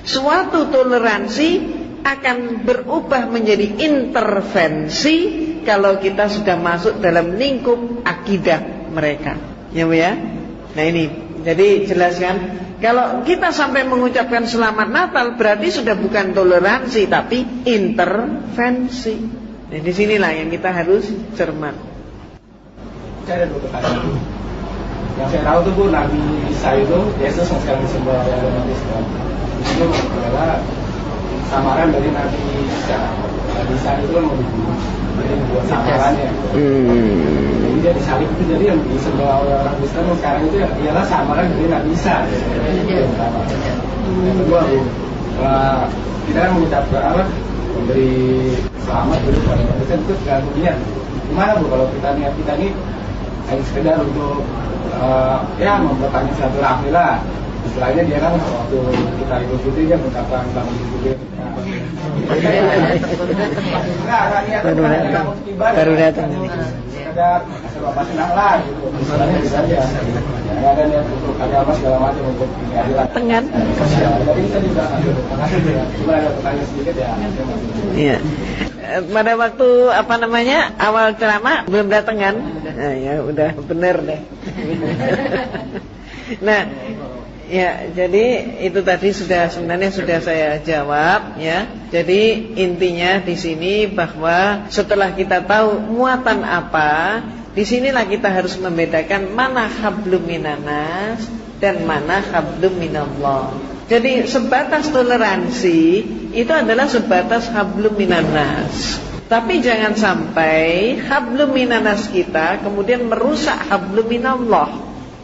Suatu toleransi akan berubah menjadi intervensi kalau kita sudah masuk dalam lingkup akidah mereka. Ya Bu ya? Nah ini, jadi jelaskan, kalau kita sampai mengucapkan selamat Natal berarti sudah bukan toleransi tapi intervensi. Nah disinilah yang kita harus cermat. Saya ada 2 pertanyaan. Yang saya tahu tuh Bu, Nabi Isa itu Yesus yang sekarang disembah oleh agama Islam itu adalah samaran dari Nabi Isa. Nabi Isa itu kan mau dibunuh, jadi buat samarannya. Jadi dia disalib itu, jadi yang disembah oleh orang Islam yang sekarang itu ialah samaran dari Nabi Isa. Yang pertama. Yang kedua Bu, kita kan mengucapkan apa? Memberi selamat dulu pada orang Kristen itu tergantung niat. Gimana Bu kalau kita niat kita ini hanya sekedar untuk ya mempertanya silaturahmi lah. Istilahnya dia kan waktu kita Idul Fitri dia mengucapkan selamat Idul Fitri. Baru datang. Ada asal bapak senang lah gitu. Misalnya bisa aja. Nggak ada niat untuk agama segala macam untuk keadilan. Tengan. Jadi kita juga makasih ya. Cuma ada pertanyaan sedikit ya. Iya. Pada waktu awal ceramah belum datang kan? Nah, ya udah bener deh. Nah, ya jadi itu tadi sebenarnya sudah saya jawab ya. Jadi intinya di sini bahwa setelah kita tahu muatan apa, disinilah kita harus membedakan mana hablum minanas dan mana hablum minallah. Jadi sebatas toleransi itu adalah sebatas hablum minanas. Tapi jangan sampai hablum minanas kita kemudian merusak hablum minallah.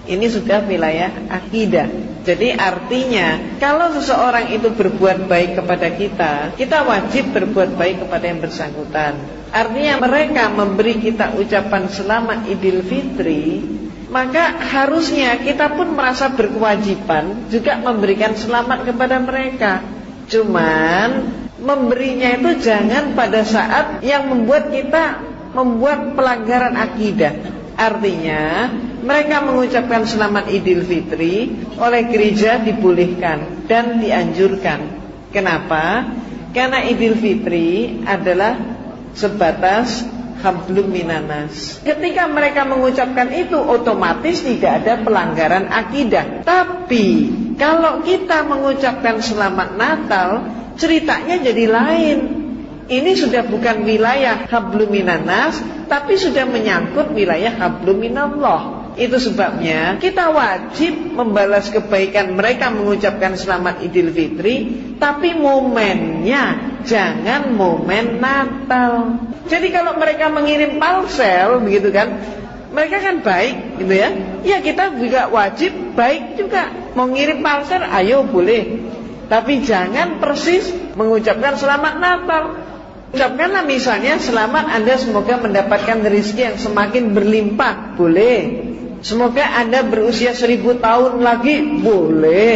Ini sudah wilayah akidah. Jadi artinya kalau seseorang itu berbuat baik kepada kita, kita wajib berbuat baik kepada yang bersangkutan. Artinya mereka memberi kita ucapan selamat Idul Fitri, maka harusnya kita pun merasa berkewajiban juga memberikan selamat kepada mereka. Cuman memberinya itu jangan pada saat yang membuat kita membuat pelanggaran akidah. Artinya mereka mengucapkan selamat Idul Fitri oleh gereja dibolehkan dan dianjurkan. Kenapa? Karena Idul Fitri adalah sebatas hablum minanas. Ketika mereka mengucapkan itu otomatis tidak ada pelanggaran akidah. Tapi kalau kita mengucapkan selamat Natal, ceritanya jadi lain. Ini sudah bukan wilayah hablum minanas, tapi sudah menyangkut wilayah hablum minallah. Itu sebabnya kita wajib membalas kebaikan mereka mengucapkan selamat Idul Fitri, tapi momennya jangan momen Natal. Jadi kalau mereka mengirim parcel begitu kan, mereka kan baik gitu ya. Ya kita juga wajib baik juga. Mau ngirim parcel ayo boleh. Tapi jangan persis mengucapkan selamat Natal. Ucapkanlah misalnya selamat Anda semoga mendapatkan rezeki yang semakin berlimpah, boleh. Semoga Anda berusia 1000 tahun lagi, boleh.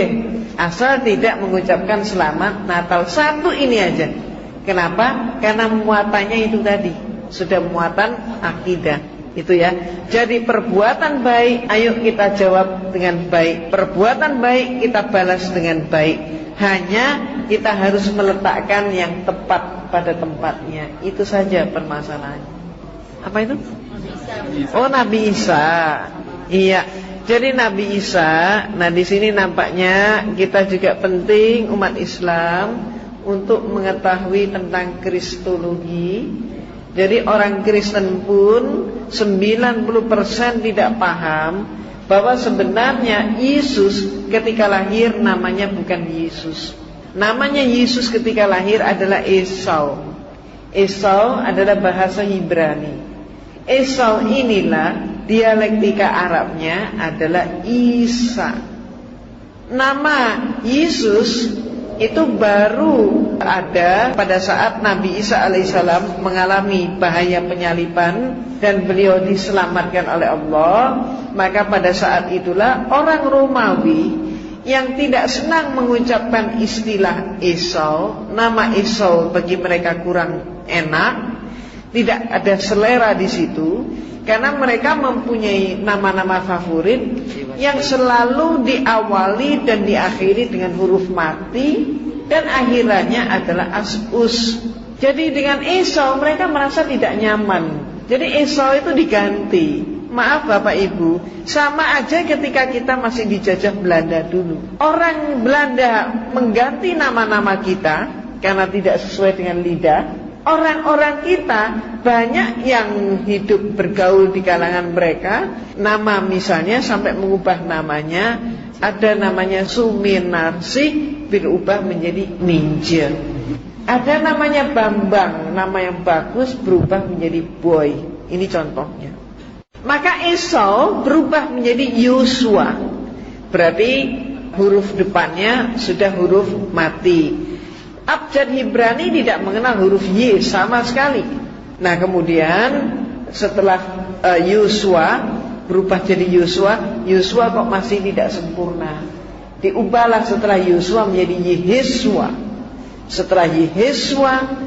Asal tidak mengucapkan selamat Natal. Satu ini aja. Kenapa? Karena muatannya itu tadi sudah muatan akidah. Itu ya. Jadi perbuatan baik ayo kita jawab dengan baik. Perbuatan baik kita balas dengan baik. Hanya kita harus meletakkan yang tepat pada tempatnya. Itu saja permasalahannya. Apa itu? Oh, Nabi Isa. Iya. Jadi Nabi Isa, nah di sini nampaknya kita juga penting umat Islam untuk mengetahui tentang kristologi. Jadi orang Kristen pun 90% tidak paham bahwa sebenarnya Yesus ketika lahir namanya bukan Yesus. Namanya Yesus ketika lahir adalah Esau. Esau adalah bahasa Ibrani. Esau inilah dialektika Arabnya adalah Isa. Nama Yesus itu baru ada pada saat Nabi Isa alaihissalam mengalami bahaya penyaliban dan beliau diselamatkan oleh Allah. Maka pada saat itulah orang Romawi yang tidak senang mengucapkan istilah Esau, nama Esau bagi mereka kurang enak, tidak ada selera di situ, karena mereka mempunyai nama-nama favorit yang selalu diawali dan diakhiri dengan huruf mati dan akhirannya adalah As-Us. Jadi dengan Esau mereka merasa tidak nyaman. Jadi Esau itu diganti. Maaf Bapak Ibu, sama aja ketika kita masih dijajah Belanda dulu. Orang Belanda mengganti nama-nama kita karena tidak sesuai dengan lidah. Orang-orang kita banyak yang hidup bergaul di kalangan mereka, nama misalnya sampai mengubah namanya. Ada namanya Suminarsi berubah menjadi Ninja. Ada namanya Bambang, nama yang bagus berubah menjadi Boy. Ini contohnya. Maka Esau berubah menjadi Yosua. Berarti huruf depannya sudah huruf mati. Abjad Ibrani tidak mengenal huruf Y sama sekali. Nah kemudian setelah Yosua berubah jadi Yosua, Yosua kok masih tidak sempurna. Diubahlah setelah Yosua menjadi Yehesua. Setelah Yehesua,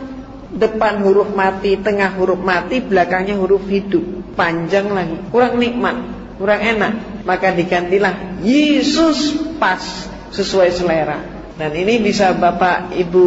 depan huruf mati, tengah huruf mati, belakangnya huruf hidup. Panjang lagi, kurang nikmat, kurang enak. Maka digantilah Yesus, pas sesuai selera. Dan ini bisa Bapak Ibu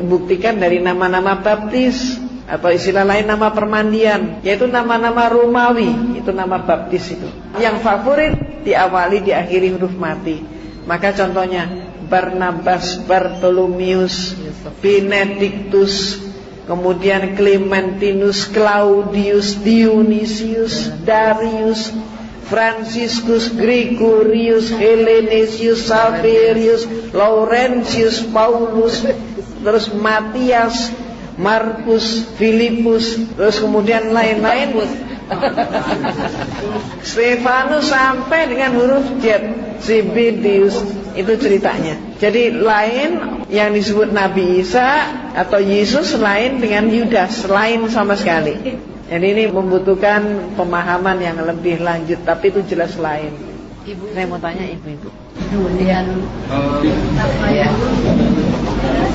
buktikan dari nama-nama baptis, atau istilah lain nama permandian, yaitu nama-nama Romawi. Itu nama baptis itu. Yang favorit diawali diakhiri huruf mati. Maka contohnya Barnabas, Bartolomeus, Benedictus, kemudian Clementinus, Claudius, Dionysius, Darius, Franciscus, Gregorius, Hellenesius, Saverius, Laurentius, Paulus, terus Matias, Markus, Filipus, terus kemudian lain-lain. Stefanus sampai dengan huruf Z, Zebedius. Itu ceritanya. Jadi lain yang disebut Nabi Isa atau Yesus lain dengan Yudas, lain sama sekali. Jadi ini membutuhkan pemahaman yang lebih lanjut, tapi itu jelas lain. Ibu, saya mau tanya ibu-ibu. Kemudian apa ya?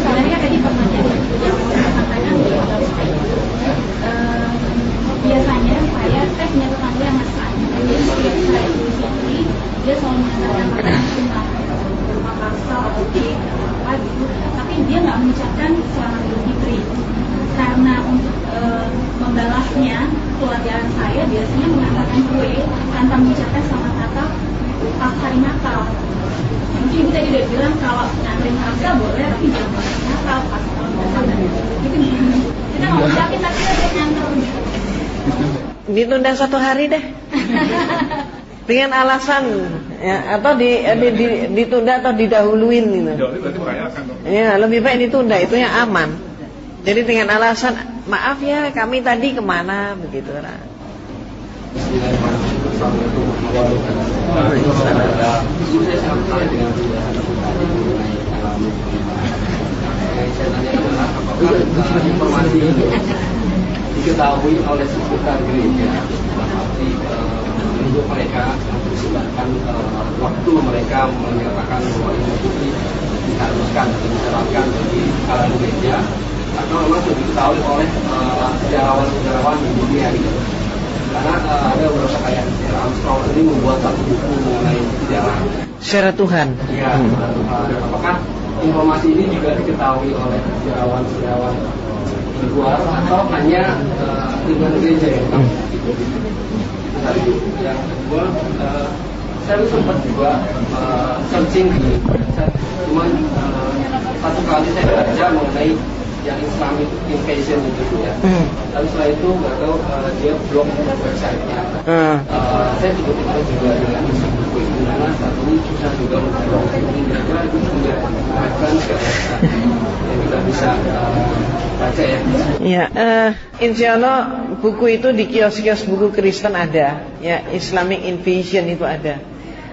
Sebenarnya tadi pertanyaan yang saya sampaikan biasanya saya punya tetangga yang masak. Jadi setiap saya tulis ini dia selalu mengatakan tentang makasa atau apa gitu, tapi dia nggak mengucapkan selamat Idul Fitri. Karena untuk membalasnya keluarga saya biasanya mengatakan kue tanpa mengucapkan selamat Natal pas hari Natal. Mungkin ibu tadi udah bilang kalau nganterin harga boleh, tapi jangan pas Natal, pas tahun Natal dan itu kita nggak ucapin tapi dia nganter. Ditunda 1 hari deh. Dengan alasan ya, atau ditunda atau didahuluin gitu. Ya, lebih baik ditunda, itu yang aman. Jadi dengan alasan maaf ya kami tadi kemana begitu lah. Informasi diketahui oleh seputar gereja, untuk mereka bahkan waktu mereka menyatakan bahwa Idul Fitri diharuskan atau diterapkan di kalangan gereja, atau memang sudah diketahui oleh sejarawan-sejarawan di dunia gitu. Karena ada beberapa kayak Armstrong ini membuat satu buku mengenai sejarah Tuhan. Ya, apakah informasi ini juga diketahui oleh sejarawan-sejarawan di luar atau hanya lingkungan gereja yang tahu? Yang kedua, saya sempat juga searching di website, cuman satu kali saya baca mengenai yang Islamic Invasion itu ya. Tapi setelah itu nggak tahu dia blog websitenya. Saya juga dengan buku itu karena saat ini susah juga mencari kira-kira itu punya referensi yang kita bisa baca ya. Ya, insya Allah buku itu di kios-kios buku Kristen ada. Ya, Islamic Invasion itu ada.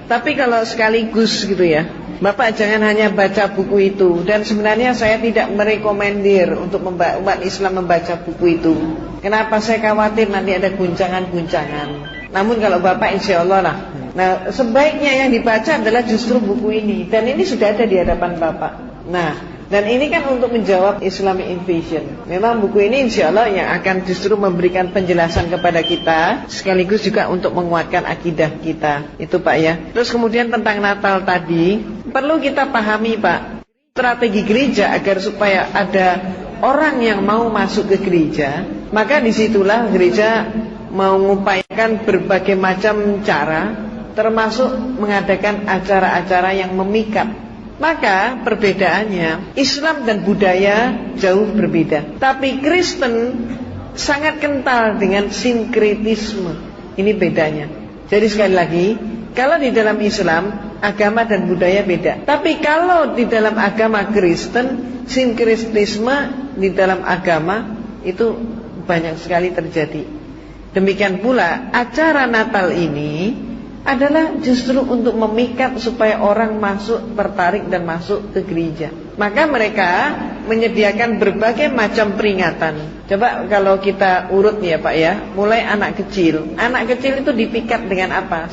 Tapi kalau sekaligus gitu ya, Bapak jangan hanya baca buku itu. Dan sebenarnya saya tidak merekomendir untuk umat Islam membaca buku itu. Kenapa? Saya khawatir nanti ada guncangan-guncangan. Namun kalau Bapak insya Allah lah. Nah sebaiknya yang dibaca adalah justru buku ini. Dan ini sudah ada di hadapan Bapak. Nah dan ini kan untuk menjawab Islamic Invasion. Memang buku ini insya Allah yang akan justru memberikan penjelasan kepada kita, sekaligus juga untuk menguatkan akidah kita. Itu Pak ya. Terus kemudian tentang Natal tadi, perlu kita pahami Pak, strategi gereja agar supaya ada orang yang mau masuk ke gereja, maka disitulah gereja mengupayakan berbagai macam cara, termasuk mengadakan acara-acara yang memikat. Maka perbedaannya, Islam dan budaya jauh berbeda, tapi Kristen sangat kental dengan sinkretisme. Ini bedanya. Jadi sekali lagi, kalau di dalam Islam agama dan budaya beda, tapi kalau di dalam agama Kristen, sinkretisme di dalam agama itu banyak sekali terjadi. Demikian pula acara Natal ini adalah justru untuk memikat supaya orang masuk, tertarik dan masuk ke gereja. Maka mereka menyediakan berbagai macam peringatan. Coba kalau kita urut ya Pak ya, mulai anak kecil. Anak kecil itu dipikat dengan apa?